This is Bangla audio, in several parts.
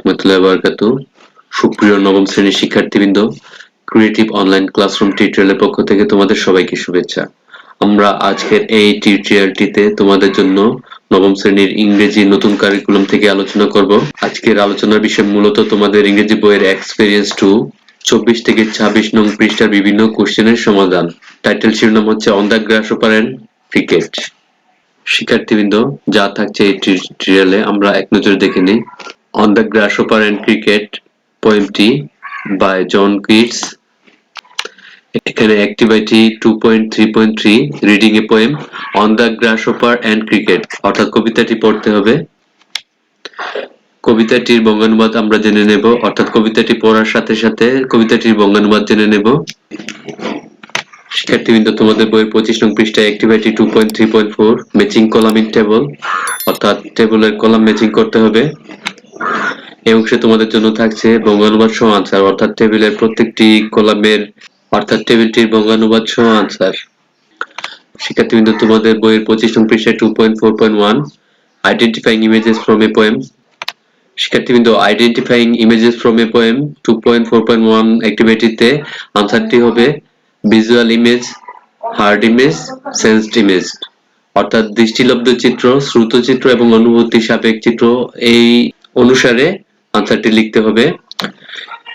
রাহমাতুল্লাহি ওয়া বারাকাতুহু। সুপ্রিয় নবম শ্রেণীর শিক্ষার্থীবৃন্দ, ক্রিয়েটিভ অনলাইন ক্লাসরুম টিউটোরিয়ালের পক্ষ থেকে তোমাদের সবাইকে শুভেচ্ছা। আমরা আজকের এই টিউটোরিয়ালটিতে তোমাদের জন্য নবম শ্রেণীর ইংরেজি নতুন কারিকুলাম থেকে আলোচনা করব। আজকের আলোচনার বিষয় মূলত তোমাদের ইংরেজি বইয়ের এক্সপেরিয়েন্স 2 24 থেকে 26 নং পৃষ্ঠার বিভিন্ন কোশ্চেনের সমাধান। টাইটেল শিরোনাম হচ্ছে on the grasshopper and cricket. শিক্ষার্থীবৃন্দ, যা থাকছে এই টিউটোরিয়ালে আমরা এক নজরে দেখে নিই। On the Grasshopper and Cricket poemটি by জন কিটস। এখানে activity 2.3.3 reading a poem on the grasshopper and cricket, অর্থাৎ কবিতাটি পড়তে হবে। কবিতাটির বঙ্গানুবাদ আমরা জেনে নেব, অর্থাৎ কবিতাটি পড়ার সাথে সাথে কবিতাটির বঙ্গানুবাদ জেনে নেব। শিক্ষার্থীবৃন্দ, তোমাদের বইয়ের 25 নং পৃষ্ঠায় activity 2.3.4 matching column in table, অর্থাৎ টেবিলের কলাম ম্যাচিং করতে হবে। এই অংশে তোমাদের জন্য থাকছে বঙ্গানুবাদ সহ আনসার, অর্থাৎ টেবিলের প্রত্যেকটি কলামের অর্থাৎ টেবিলটির বঙ্গানুবাদ সহ আনসার। শিক্ষার্থীবৃন্দ, তোমাদের বইয়ের 25 নং পৃষ্ঠায় 2.4.1 identifying images from a poem. শিক্ষার্থীবৃন্দ, identifying images from a poem 2.4.1 অ্যাক্টিভিটিতে আনসারটি হবে visual image, heard image, sensed image, অর্থাৎ দৃষ্টিলব্ধ চিত্র, শ্রুত চিত্র এবং অনুভূতি সাপেক্ষ চিত্র। এই অনুসারে আনসারটি লিখতে হবে।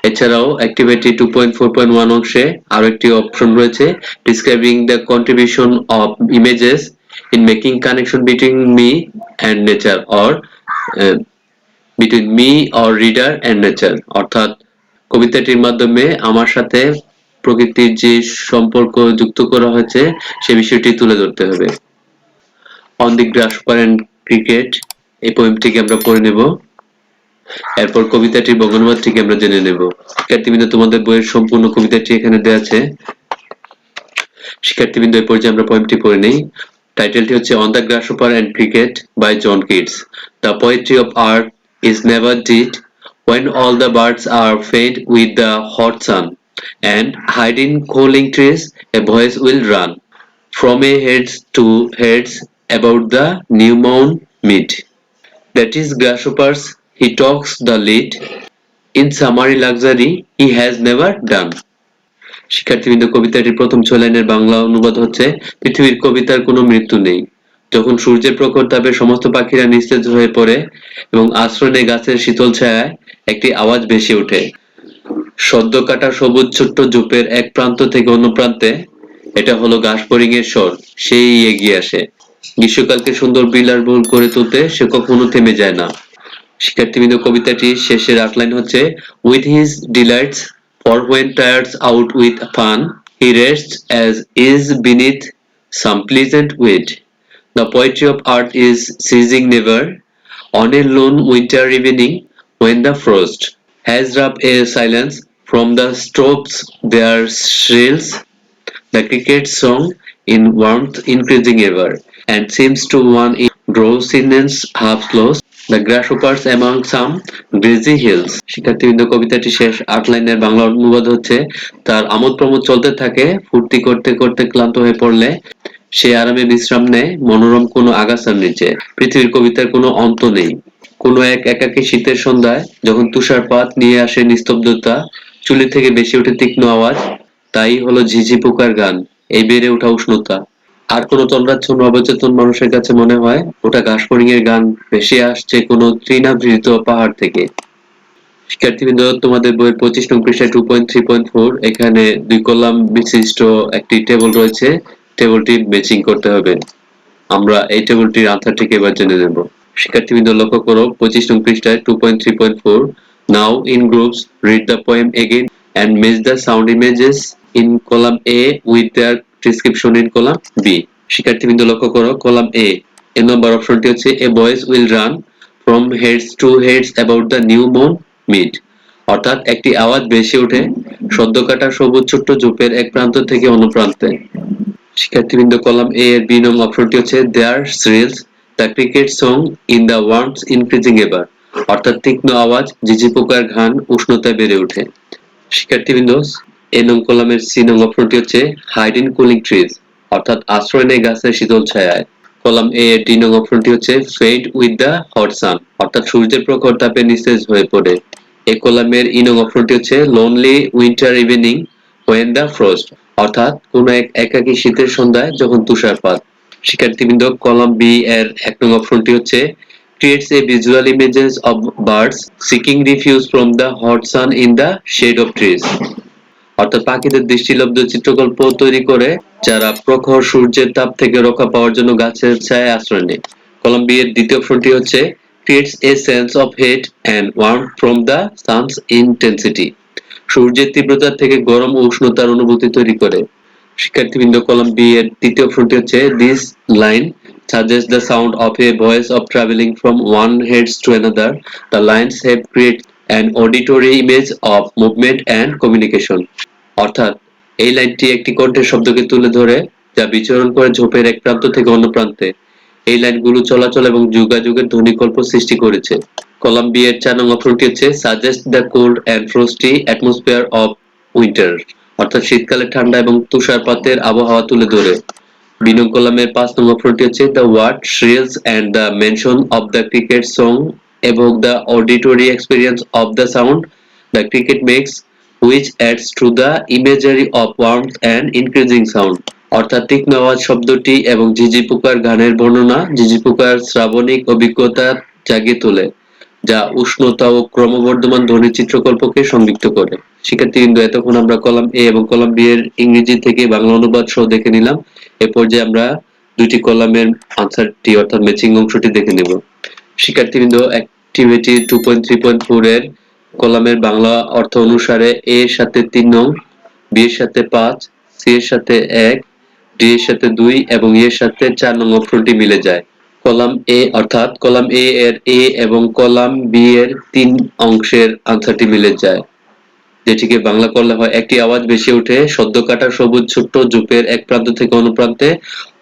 এছাড়াও অ্যাক্টিভিটি 2.4.1 অংশে আরো একটি অপশন রয়েছে, describing the contribution of images in making connection between me and nature or between me or reader and nature, অর্থাৎ কবিতাটির মাধ্যমে আমার সাথে প্রকৃতির যে সম্পর্ক যুক্ত করা হয়েছে সে বিষয়টি তুলে ধরতে হবে। On the grasshopper and cricket এই পোয়েমটিকে আমরা পড়ে নেব, এরপর কবিতাটির বঙ্গানুবাদটিকে আমরা জেনে নেব। শিক্ষার্থীবৃন্দ, তোমাদের বইয়ের সম্পূর্ণ কবিতাটি এখানে দেওয়া আছে। শিক্ষার্থীবৃন্দ, এই পর্যায়ে আমরা পোয়েমটি পড়ে নেই। টাইটেলটি হচ্ছে on the grasshopper and cricket by John Keats. The poetry of earth is never did when all the birds are fed with the hot sun and hide in cooling trees a voice will run from a heads to heads about the new mown mead. That is grasshoppers he talks the lead in summery luxury he has never done. শিক্ষার্থীবৃন্দ, কবিতাটির প্রথম 6 লাইনের বাংলা অনুবাদ হচ্ছে, পৃথিবীর কবিতার কোনো মৃত্যু নেই। যখন সূর্যের প্রখর তাপে সমস্ত পাখিরা নিস্তেজ হয়ে পড়ে এবং আশ্রয় নেয় গাছের শীতল ছায়ায়, একটি আওয়াজ ভেসে ওঠে সদ্য কাটা সবুজ ছোট্ট ঝোপের এক প্রান্ত থেকে অন্য প্রান্তে। এটা হলো ঘাস ফড়িং এর স্বর, সেই এগিয়ে আসে। গ্রীষ্মকালকে সুন্দর বিলাসবহুল করে তুলতে সে কখনো থেমে যায় না। শিক্ষার্থীবৃন্দ, কবিতাটির শেষের 8 লাইন হচ্ছে, with his delights for when tired out with fun, he rests as is beneath some pleasant weed. The poetry of art is ceasing never on a lone winter evening when the frost has wrapped a silence from the stoves their shrills. The cricket's song in warmth increasing ever, and seems to one in drowsiness half lost. The grasshoppers among some breezy hills. শিক্ষার্থীবৃন্দ, কবিতাটি শেষ 8 লাইনের বাংলা অনুবাদ হচ্ছে, তার আমোদ প্রমোদ চলতে থাকে, ফুর্তি করতে করতে ক্লান্ত হয়ে পড়লে সে আরামে বিশ্রাম নেয় মনোরম কোনো আগাছার নিচে। পৃথিবীর কবিতার কোনো অন্ত নেই। কোনো এক একাকী শীতের সন্ধ্যায় যখন তুষারপাত নিয়ে আসে নিস্তব্ধতা, চুলি থেকে ভেসে ওঠে তীক্ষ্ণ আওয়াজ, তাই হলো ঝিঝি পোকার গান, এই বেড়ে ওঠা উষ্ণতা। আর কোনো তন্দ্রাচ্ছন্ন অবচেতন মানুষের কাছে মনে হয় ওটা ঘাস ফড়িং এর গান ভেসে আসছে কোনো তৃণাবৃত পাহাড় থেকে। শিক্ষার্থীবৃন্দ, তোমাদের বইয়ের 25 নং পৃষ্ঠায় 2.3.4 এখানে 2 কলাম বিশিষ্ট একটি টেবিল রয়েছে, টেবিলটি ম্যাচিং করতে হবে। আমরা এই টেবিলটির আনসারটিকে এবার জেনে নেব। শিক্ষার্থীবৃন্দ, লক্ষ্য করো 25 নং পৃষ্ঠায় 2.3.4 নাও in groups read the poem again and match the sound images in column A with their description in column B. শিক্ষার্থীবৃন্দ, লক্ষ্য করো কলাম A এ নম্বর অপশনটি হচ্ছে a voice will run from heads to heads about the new mown mead, অর্থাৎ একটি আওয়াজ ভেসে ওঠে সদ্য কাটা সবুজ ছোট্ট ঝোপের এক প্রান্ত থেকে অন্য প্রান্তে। শিক্ষার্থীবৃন্দ, কলাম A এর B নং অপশনটি হচ্ছে there thrills the cricket song in the warmth increasing ever, অর্থাৎ তীক্ষ্ণ আওয়াজ ঝিঝি পোকার গান উষ্ণতায় বেড়ে ওঠে। শিক্ষার্থীবৃন্দ, এ নং কলামের সি নং অপশনটি হচ্ছে হাইড ইন কুলিং ট্রিজ, অর্থাৎ আশ্রয় নেয় গাছের শীতল ছায়ায়। কলাম এ এর 3 নং অপশনটি হচ্ছে ফেড উইথ দ্য হট সান, অর্থাৎ সূর্যের প্রখর তাপে নিস্তেজ হয়ে পড়ে। এই কলামের ই নং অপশনটি হচ্ছে lonely winter evening when the frost, অর্থাৎ কোন এক একাকী শীতের সন্ধ্যায় যখন তুষারপাত। শিক্ষার্থীবৃন্দ, কলাম বি এর 1 নং অপশনটি হচ্ছে creates a visual images of birds seeking refuge from the hot sun in the shade of trees, অর্থাৎ পাখিদের দৃষ্টিলব্ধ চিত্রকল্প তৈরি করে যারা প্রখর সূর্যের তাপ থেকে রক্ষা পাওয়ার জন্য গাছের ছায়ায় আশ্রয় নেয়। কলাম বি এর দ্বিতীয় অপশনটি হচ্ছে creates a sense of heat and warmth from the sun's intensity, সূর্যের তীব্রতা থেকে গরম ও উষ্ণতার অনুভূতি তৈরি করে। শিক্ষার্থীবৃন্দ, কলাম বি এর তৃতীয় অপশনটি হচ্ছে this line suggests the sound of a voice of traveling from one head to another. The lines have created an auditory image of movement and communication, অর্থাৎ এই লাইনটি একটি কণ্ঠের শব্দকে তুলে ধরে যা বিচরণ করে ঝোপের এক প্রান্ত থেকে অন্য প্রান্তে। এই লাইনগুলো চলাচল এবং যোগাযোগের ধ্বনিকল্প সৃষ্টি করেছে। কলাম বি এর 4 নং অপশনটি হচ্ছে suggest the cold and frosty atmosphere of winter, অর্থাৎ শীতকালে ঠান্ডা এবং তুষারপাতের আবহাওয়া তুলে ধরে। বি নং কলামের 5 নং অপশনটি হচ্ছে the word shrills and the mention of the cricket song evoke the auditory experience of the sound the cricket makes, which adds to the imagery of warmth and increasing sound, অর্থাৎ তীক্ষ্ণ আওয়াজ শব্দটি এবং ঝিঁঝি পোকার গানের বর্ণনা ঝিঁঝি পোকার শ্রাবণিক অভিজ্ঞতা জাগিয়ে তোলে, যা উষ্ণতা ও ক্রমবর্ধমান ধ্বনির চিত্রকল্পকে সংযুক্ত করে। শিক্ষার্থীবৃন্দ, এতক্ষণ আমরা কলাম এ এবং কলাম বি এর ইংরেজি থেকে বাংলা অনুবাদ সহ দেখে নিলাম। এ পর্যায়ে আমরা দুটি কলামের আনসারটি অর্থাৎ ম্যাচিং অংশটি দেখে নেব। শিক্ষার্থীবৃন্দ, অ্যাক্টিভিটি 2.3.4 এর কলামের বাংলা অর্থ অনুসারে এ এর সাথে 3 নং, বি এর সাথে 5, সি এর সাথে 1, ডি এর সাথে 2 এবং ই এর সাথে 4 নং অপশনটি মিলে যায়। কলাম এ অর্থাৎ কলাম এ এর এ এবং কলাম বি এর 3 অংশের আনসারটি মিলে যায়, যেটিকে বাংলা করলে হয় একটি আওয়াজ ভেসে ওঠে সদ্য কাটা সবুজ ছোট্ট ঝোপের এক প্রান্ত থেকে অন্য প্রান্তে।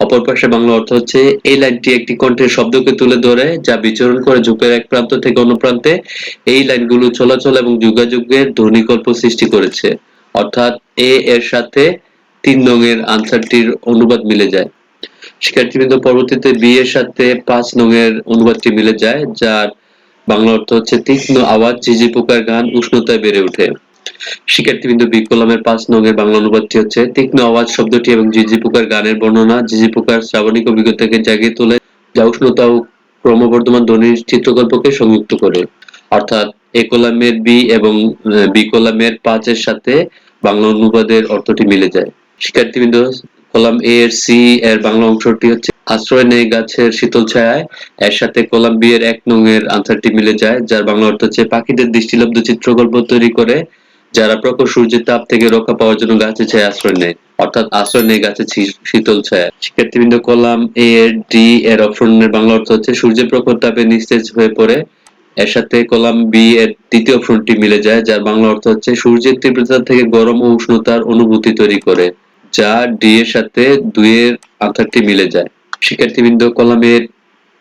অপর পাশে বাংলা অর্থ হচ্ছে এই লাইনটি একটি কণ্ঠের শব্দকে তুলে ধরে যা বিচরণ করে ঝোপের এক প্রান্ত থেকে অন্য প্রান্তে। এই লাইনগুলো চলাচল এবং যোগাযোগের ধ্বনিকল্প সৃষ্টি করেছে, অর্থাৎ এ এর সাথে 3 নং এর আনসারটির অনুবাদ মিলে যায়। শিক্ষার্থীবৃন্দ, পরবর্তীতে বি এর সাথে 5 নং এর অনুবাদটি মিলে যায়, যার বাংলা অর্থ হচ্ছে তীক্ষ্ণ আওয়াজ ঝিঁঝি পোকার গান উষ্ণতায় বেড়ে ওঠে। শিক্ষার্থীবৃন্দ, বি কলামের 5 নং এর বাংলা অনুবাদটি হচ্ছে তীক্ষ্ণ আওয়াজ শব্দটি এবং ঝিঁঝি পোকার গানের বর্ণনা ঝিঁঝি পোকার শ্রাবণিক অভিজ্ঞতাকে জাগিয়ে তোলে, যা উষ্ণতা ও ক্রমবর্ধমান ধ্বনির চিত্রকল্পকে সংযুক্ত করে। অর্থাৎ এ কলামের বি এবং বি কলামের 5 এর সাথে বাংলা অনুবাদের অর্থটি মিলে যায়। শিক্ষার্থীবৃন্দ, কলাম এ এর সি এর বাংলা অংশটি হচ্ছে আশ্রয় নেই গাছের শীতল ছায়ায়, এর সাথে কলাম বি এর 1 নং এর আনসারটি মিলে যায়, যার বাংলা অর্থ হচ্ছে পাখিদের দৃষ্টিলব্ধ চিত্রকল্প তৈরি করে যারা প্রখর সূর্যের তাপ থেকে রক্ষা পাওয়ার জন্য গাছের ছায়ায় আশ্রয় নেয়, অর্থাৎ আশ্রয় নেই গাছের শীতল ছায়া। শিক্ষার্থীবৃন্দ, কলাম এ এর ডি এর অপশনের বাংলা অর্থ হচ্ছে সূর্যের প্রখর তাপে নিস্তেজ হয়ে পড়ে, এর সাথে কলাম বি এর দ্বিতীয় অপশনটি মিলে যায়, যার বাংলা অর্থ হচ্ছে সূর্যের তীব্রতা থেকে গরম ও উষ্ণতার অনুভূতি তৈরি করে, যা ডি এর সাথে 2 এর আনসারটি মিলে যায়। শিক্ষার্থীবৃন্দ, কলামের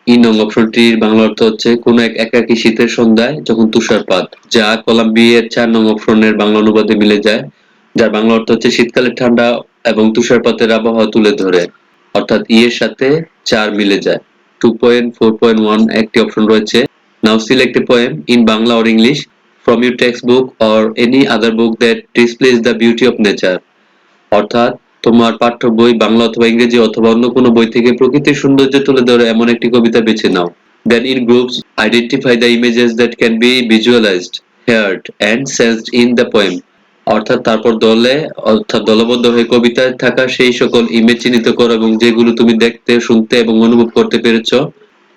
ই নং অপশনটির বাংলা অর্থ হচ্ছে কোন এক একাকী শীতের সন্ধ্যায় যখন তুষারপাত, যা কলাম বি এর 4 নং অপশনের বাংলা অনুবাদে মিলে যায়, যার বাংলা অর্থ হচ্ছে শীতকালে ঠান্ডা এবং তুষারপাতের আবহাওয়া তুলে ধরে, অর্থাৎ ই এর সাথে 4 মিলে যায়। 2.4.1 একটি অপশন রয়েছে, now select a poem in Bangla or English from your textbook or any other book that displays the beauty of nature, অর্থাৎ তোমার পাঠ্য বই বাংলা অথবা ইংরেজি অথবা অন্য কোনো বই থেকে প্রকৃতির সৌন্দর্য তুলে ধরে এমন একটি কবিতা বেছে নাও। Then in groups identify the images that can be visualized, heard and sensed in the poem, অর্থাৎ তারপর দলবদ্ধ হয়ে কবিতায় থাকা সেই সকল ইমেজ চিহ্নিত করো এবং যেগুলো তুমি দেখতে শুনতে এবং অনুভব করতে পেরেছো।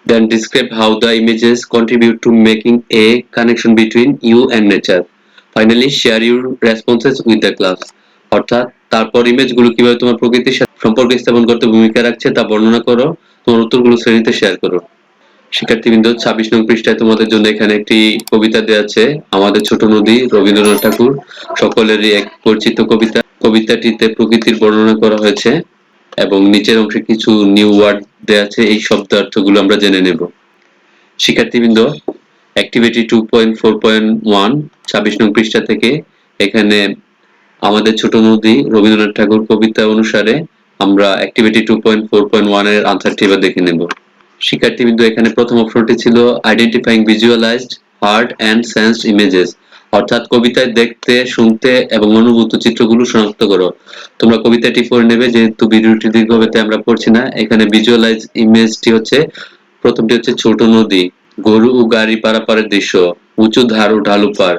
Then describe how the images contribute to making a connection between you and nature. Finally share your responses with the class, অর্থাৎ তারপর ইমেজগুলো কিভাবে তোমার প্রকৃতির সাথে সম্পর্ক স্থাপন করতে ভূমিকা রাখছে তা বর্ণনা করো, তোমার উত্তরগুলো শ্রেণীতে শেয়ার করো। শিক্ষার্থীবৃন্দ, 26 নং পৃষ্ঠায় তোমাদের জন্য এখানে একটি কবিতা দেওয়া আছে, আমাদের ছোট নদী, রবীন্দ্রনাথ ঠাকুর, সকলেরই এক পরিচিত কবিতা। কবিতাটিতে প্রকৃতির বর্ণনা করা হয়েছে এবং নিচের অংশে কিছু নিউ ওয়ার্ড দেওয়া আছে, এই শব্দার্থগুলো আমরা জেনে নেব। শিক্ষার্থীবৃন্দ, অ্যাক্টিভিটি 2.4.1 26 নং পৃষ্ঠা থেকে এখানে আমাদের ছোট নদী রবীন্দ্রনাথ ঠাকুর কবিতা অনুসারে আমরা অ্যাক্টিভিটি 2.4.1 এর আনসারটি এবার দেখে নেব। শিক্ষার্থীবৃন্দ, এখানে প্রথম অপশনটি ছিল identifying visualised heard and sensed images, অর্থাৎ কবিতায় দেখতে, শুনতে এবং অনুভূত চিত্রগুলো শনাক্ত করো। তোমরা কবিতাটি পড়ে নেবে, যেহেতু ভিডিওটি দীর্ঘ হবে তাই আমরা পড়ছি না। এখানে ভিজুয়ালাইজ ইমেজটি হচ্ছে, প্রথমটি হচ্ছে ছোট নদী, গরু ও গাড়ি পারাপারের দৃশ্য, উঁচু ধার ও ঢালু পার,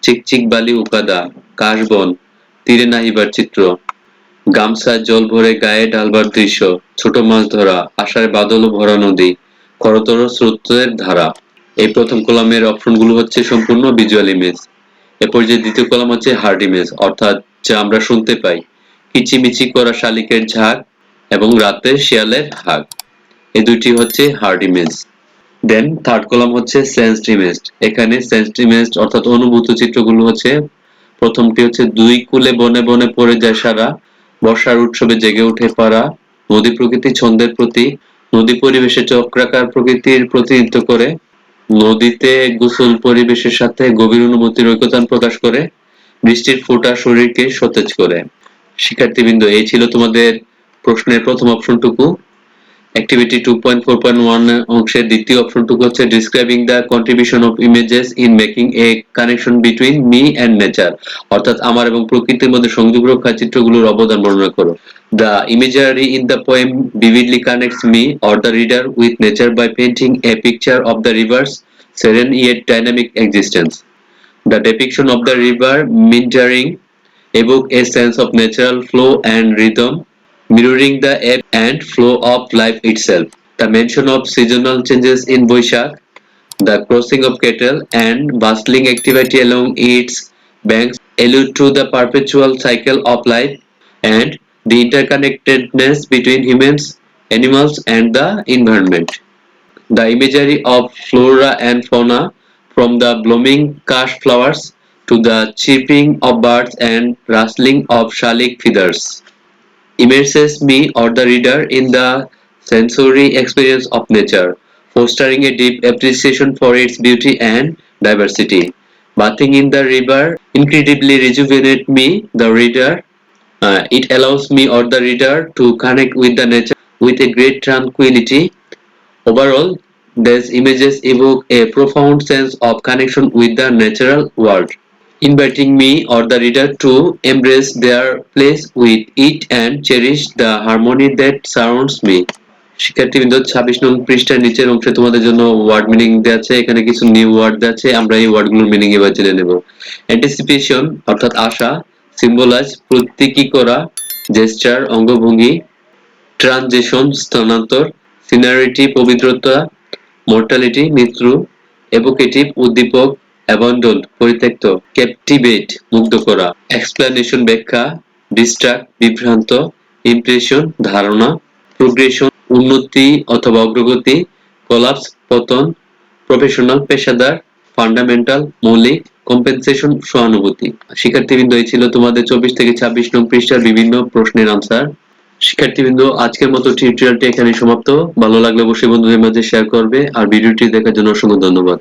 চিকচিক বালি ও কাদা, কাশবন, তীরে নাহিবার চিত্র, গামছায় জল ভরে গায়ে ঢালবার দৃশ্য, ছোট মাছ ধরা, আষাঢ়ে বাদল ও ভরা নদী, খরতর স্রোতের ধারা। এই প্রথম কলামের অপশনগুলো হচ্ছে সম্পূর্ণ ভিজুয়াল ইমেজ। এরপর যে দ্বিতীয় কলাম হচ্ছে হার্ড ইমেজ, অর্থাৎ যা আমরা শুনতে পাই, কিচিমিচি করা শালিকের ঝাঁক এবং রাতে শিয়ালের হাঁক। এই দুইটি হচ্ছে হার্ড ইমেজ। দেন থার্ড কলাম হচ্ছে সেন্সড ইমেজ। এখানে সেন্সড ইমেজ অর্থাৎ অনুভূত চিত্রগুলো হচ্ছে, প্রথমটি হচ্ছে দুই কূলে বনে বনে পড়ে যায় সারা, বর্ষার উৎসবে জেগে ওঠে পাড়া, নদী প্রকৃতি ছন্দের প্রতি, নদী পরিবেশে চক্রাকার প্রকৃতির প্রতিনিধিত্ব করে, নদীতে গোসল পরিবেশের সাথে গভীর অনুভূতির ঐকতান প্রকাশ করে, বৃষ্টির ফোঁটা শরীরকে সতেজ করে। শিক্ষার্থীবৃন্দ, এই ছিল তোমাদের প্রশ্নের প্রথম অপশনটুকু। অ্যাক্টিভিটি 2.4.1 অংশের দ্বিতীয় অপশনটুকু হচ্ছে describing the contribution of images in making A connection between me and nature, অর্থাৎ আমার এবং প্রকৃতির মধ্যে সংযোগ রক্ষার চিত্রগুলোর অবদান বর্ণনা করো। The imagery in the poem vividly connects me or the reader with nature by painting a picture of the river's serene yet dynamic existence. The depiction of the river meandering evoke a sense of natural flow and rhythm, mirroring the ebb and flow of life itself. The mention of seasonal changes in Boishakh, the crossing of cattle, and bustling activity along its banks allude to the perpetual cycle of life and the interconnectedness between humans, animals, and the environment. The imagery of flora and fauna, from the blooming cash flowers to the chirping of birds and rustling of shalik feathers, immerses me or the reader in the sensory experience of nature, fostering a deep appreciation for its beauty and diversity. Bathing in the river incredibly rejuvenates me, the reader. It allows me or the reader to connect with the nature with a great tranquility. Overall, these images evoke a profound sense of connection with the natural world, inviting me or the reader to embrace their place with it and cherish the harmony that surrounds me. শিক্ষার্থীবৃন্দ, 26 নং পৃষ্ঠার নিচের অংশে তোমাদের জন্য ওয়ার্ড মিনিং দেওয়া আছে। এখানে কিছু নিউ ওয়ার্ড দেওয়া আছে, আমরা এই ওয়ার্ডগুলোর মিনিং এবার জেনে নেব। অ্যান্টিসিপেশন অর্থাৎ আশা, সিম্বলাইজ প্রতীকী করা, জেস্টার অঙ্গভঙ্গি, ট্রানজিশন স্থানান্তর, সিনারিটি পবিত্রতা, মর্টালিটি মৃত্যু, এভোকেটিভ উদ্দীপক, অ্যাবান্ডন্ড পরিত্যক্ত, ক্যাপটিভেট মুগ্ধ করা, এক্সপ্লানেশন ব্যাখ্যা, ডিস্ট্রাক্ট বিভ্রান্ত, ইমপ্রেশন ধারণা, প্রোগ্রেশন উন্নতি অথবা অগ্রগতি, কোলাপস পতন, প্রফেশনাল পেশাদার, ফান্ডামেন্টাল মৌলিক, কম্পেনসেশন সহানুভূতি। শিক্ষার্থীবৃন্দ, এই ছিল তোমাদের 24 থেকে 26 নং পৃষ্ঠার বিভিন্ন প্রশ্নের আনসার। শিক্ষার্থীবৃন্দ, আজকের মতো টিউটোরিয়ালটি এখানে সমাপ্ত। ভালো লাগলে অবশ্যই বন্ধুদের মাঝে শেয়ার করবে, আর ভিডিওটি দেখার জন্য অসংখ্য ধন্যবাদ।